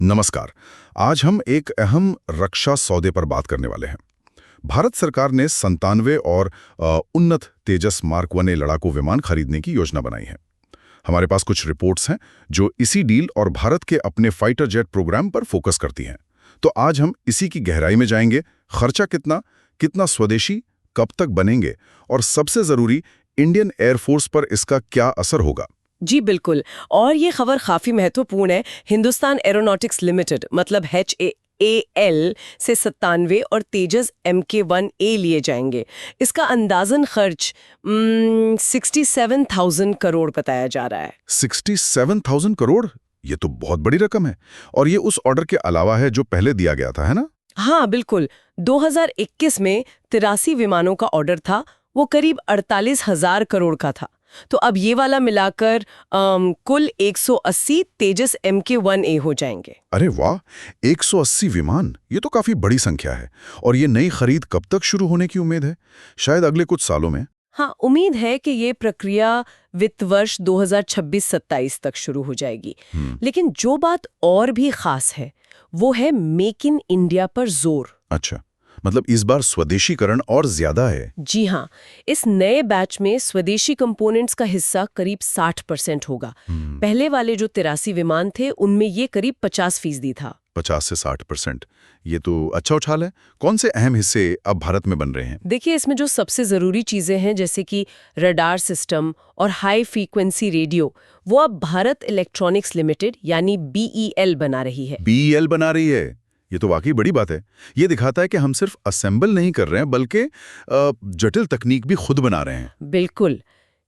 नमस्कार। आज हम एक अहम रक्षा सौदे पर बात करने वाले हैं। भारत सरकार ने 97 और उन्नत तेजस मार्क 1 लड़ाकू विमान खरीदने की योजना बनाई है। हमारे पास कुछ रिपोर्ट्स हैं जो इसी डील और भारत के अपने फाइटर जेट प्रोग्राम पर फोकस करती हैं। तो आज हम इसी की गहराई में जाएंगे। खर्चा कितना कितना स्वदेशी, कब तक बनेंगे और सबसे जरूरी इंडियन एयरफोर्स पर इसका क्या असर होगा। जी बिल्कुल। और ये खबर काफी महत्वपूर्ण है। हिंदुस्तान एरोनॉटिक्स लिमिटेड मतलब HAL से 97 और तेजस Mk1A लिए जाएंगे। इसका अंदाजन खर्च 67,000 करोड़ बताया जा रहा है। 67,000 करोड़, ये तो बहुत बड़ी रकम है। और ये उस ऑर्डर के अलावा है जो पहले दिया गया था, है ना? हाँ बिल्कुल। 2021 में 83 विमानों का ऑर्डर था, वो करीब 48,000 करोड़ का था। तो अब ये वाला मिलाकर कुल 180 तेजस Mk1A हो जाएंगे। अरे वाह, 180 विमान, ये तो काफी बड़ी संख्या है। और ये नई खरीद कब तक शुरू होने की उम्मीद है? शायद अगले कुछ सालों में। हाँ, उम्मीद है कि ये प्रक्रिया वित्त वर्ष 2026-27 तक शुरू हो जाएगी। लेकिन जो बात और भी खास है वो है मेक इन इंडिया पर जोर। अच्छा, मतलब इस बार स्वदेशीकरण और ज्यादा है। जी हाँ, इस नए बैच में स्वदेशी कंपोनेंट्स का हिस्सा करीब 60% होगा। पहले वाले जो 83 विमान थे उनमें ये करीब 50% था। 50 से 60%, ये तो अच्छा उछाल है। कौन से अहम हिस्से अब भारत में बन रहे हैं? देखिए, इसमें जो सबसे जरूरी चीजें हैं जैसे कि रडार सिस्टम और हाई फ्रीक्वेंसी रेडियो, वो अब भारत इलेक्ट्रॉनिक्स लिमिटेड यानी BEL बना रही है। BEL बना रही है, ये तो वाकई बड़ी बात है। ये दिखाता है कि हम सिर्फ असेंबल नहीं कर रहे हैं बल्कि जटिल तकनीक भी खुद बना रहे हैं। बिल्कुल,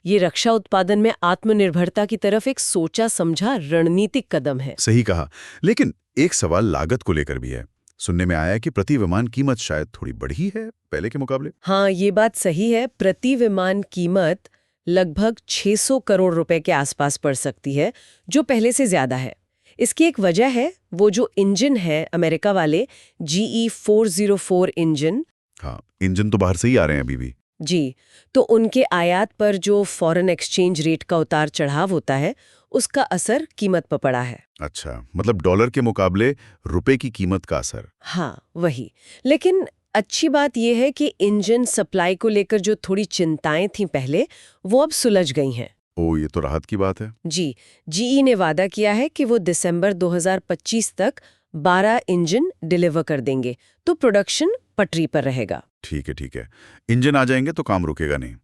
ये रक्षा उत्पादन में आत्मनिर्भरता की तरफ एक सोचा समझा रणनीतिक कदम है। सही कहा। लेकिन एक सवाल लागत को लेकर भी है। सुनने में आया है कि प्रति विमान कीमत शायद थोड़ी बढ़ी है पहले के मुकाबले। हाँ, ये बात सही है। प्रति विमान कीमत लगभग 600 करोड़ रुपए के आसपास पड़ सकती है, जो पहले से ज्यादा है। इसकी एक वजह है वो जो इंजन है अमेरिका वाले GE404 इंजन। हाँ, इंजन तो बाहर से ही आ रहे हैं अभी भी। जी, तो उनके आयात पर जो फॉरेन एक्सचेंज रेट का उतार चढ़ाव होता है उसका असर कीमत पर पड़ा है। अच्छा, मतलब डॉलर के मुकाबले रुपए की कीमत का असर। हाँ, वही। लेकिन अच्छी बात यह है कि इंजन सप्लाई को लेकर जो थोड़ी चिंताएं थीं पहले, वो अब सुलझ गई हैं। ओ, ये तो राहत की बात है। जी, GE ने वादा किया है कि वो दिसंबर 2025 तक 12 इंजन डिलीवर कर देंगे, तो प्रोडक्शन पटरी पर रहेगा। ठीक है, ठीक है। इंजन आ जाएंगे तो काम रुकेगा नहीं।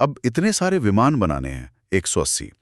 अब इतने सारे विमान बनाने हैं, 180,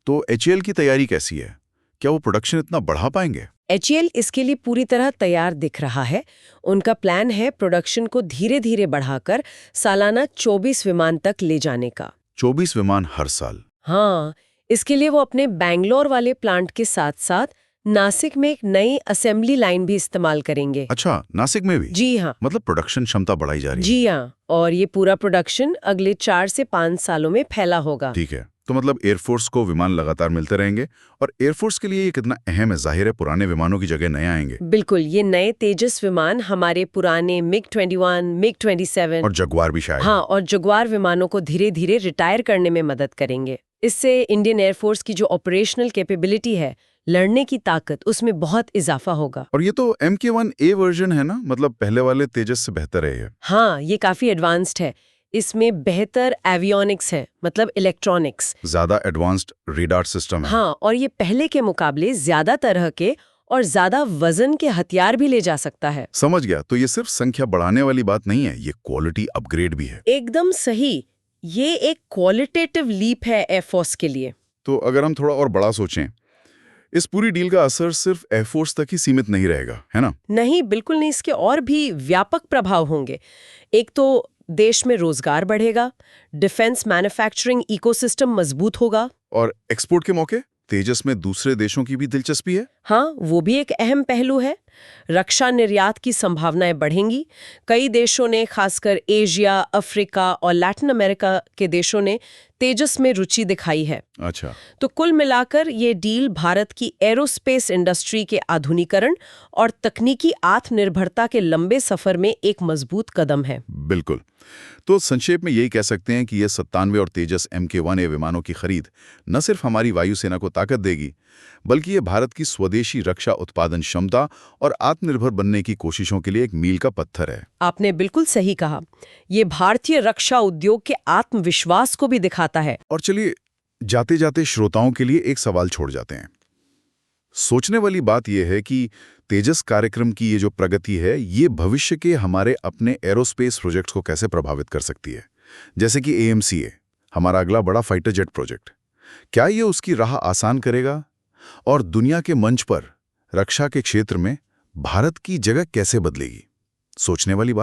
तो HAL की तैयारी कैसी है? क्या वो प्रोडक्शन इतना बढ़ा पाएंगे? HAL इसके लिए पूरी तरह तैयार दिख रहा है। उनका प्लान है प्रोडक्शन को धीरे धीरे बढ़ाकर सालाना 24 विमान तक ले जाने का। 24 विमान हर साल? हाँ, इसके लिए वो अपने बैंगलोर वाले प्लांट के साथ साथ नासिक में एक नई असेंबली लाइन भी इस्तेमाल करेंगे। अच्छा, नासिक में भी? जी हाँ। मतलब प्रोडक्शन क्षमता बढ़ाई जा रही है। जी हाँ, और ये पूरा प्रोडक्शन अगले 4 से 5 सालों में फैला होगा। ठीक है, तो मतलब एयरफोर्स को विमान लगातार मिलते रहेंगे। और एयरफोर्स के लिए ये कितना अहम है? जाहिर है पुराने विमानों की जगह नए आएंगे। बिल्कुल, ये नए तेजस विमान हमारे पुराने MiG-21, MiG-27 और जगुआर भी शायद। हाँ, और जगुआर विमानों को धीरे धीरे रिटायर करने में मदद करेंगे। इससे इंडियन एयरफोर्स की जो ऑपरेशनल कैपेबिलिटी है, लड़ने की ताकत, उसमें बहुत इजाफा होगा। और ये तो Mk1A वर्जन है ना? मतलब पहले वाले तेजस से बेहतर है ये। हाँ, ये काफी एडवांस्ड है। इसमें बेहतर एवियोनिक्स है, मतलब इलेक्ट्रॉनिक्स। ज्यादा एडवांस्ड रेडार सिस्टम है। हाँ, और ये पहले के मुकाबले ज्यादा तरह के और ज्यादा वजन के हथियार भी ले जा सकता है। समझ गया। तो ये सिर्फ संख्या बढ़ाने वाली बात नहीं है, ये क्वालिटी अपग्रेड भी है। एकदम सही। ये एक क्वालिटेटिव लीप है एयरफोर्स के लिए। तो अगर हम थोड़ा और बड़ा सोचें, इस पूरी डील का असर सिर्फ एयरफोर्स तक ही सीमित नहीं रहेगा, है ना? नहीं, बिल्कुल नहीं। इसके और भी व्यापक प्रभाव होंगे। एक तो देश में रोजगार बढ़ेगा, डिफेंस मैन्युफैक्चरिंग इकोसिस्टम मजबूत होगा। और एक्सपोर्ट के मौके? तेजस में दूसरे देशों की भी दिलचस्पी है। हाँ, वो भी एक अहम पहलू है। रक्षा निर्यात की संभावनाएं बढ़ेंगी। कई देशों ने, खासकर एशिया, अफ्रीका और लैटिन अमेरिका के देशों ने तेजस में रुचि दिखाई है। अच्छा, तो कुल मिलाकर ये डील भारत की एरोस्पेस इंडस्ट्री के आधुनिकीकरण और तकनीकी आत्मनिर्भरता के लंबे सफर में एक मजबूत कदम है। बिल्कुल। तो संक्षेप में यही कह सकते हैं कि यह 97 और तेजस Mk1A विमानों की खरीद न सिर्फ हमारी वायुसेना को ताकत देगी, बल्कि ये भारत की स्वदेशी रक्षा उत्पादन क्षमता और आत्मनिर्भर बनने की कोशिशों के लिए एक मील का पत्थर है। आपने बिल्कुल सही कहा। ये भारतीय रक्षा उद्योग के आत्मविश्वास को भी दिखाता है। और चलिए, जाते जाते श्रोताओं के लिए एक सवाल छोड़ जाते हैं। सोचने वाली बात यह है कि तेजस कार्यक्रम की ये जो प्रगति है, ये भविष्य के हमारे अपने एरोस्पेस प्रोजेक्ट्स को कैसे प्रभावित कर सकती है। जैसे कि AMCA, हमारा अगला बड़ा फाइटर जेट प्रोजेक्ट, क्या ये उसकी राह आसान करेगा? और दुनिया के मंच पर रक्षा के क्षेत्र में भारत की जगह कैसे बदलेगी? सोचने वाली बात।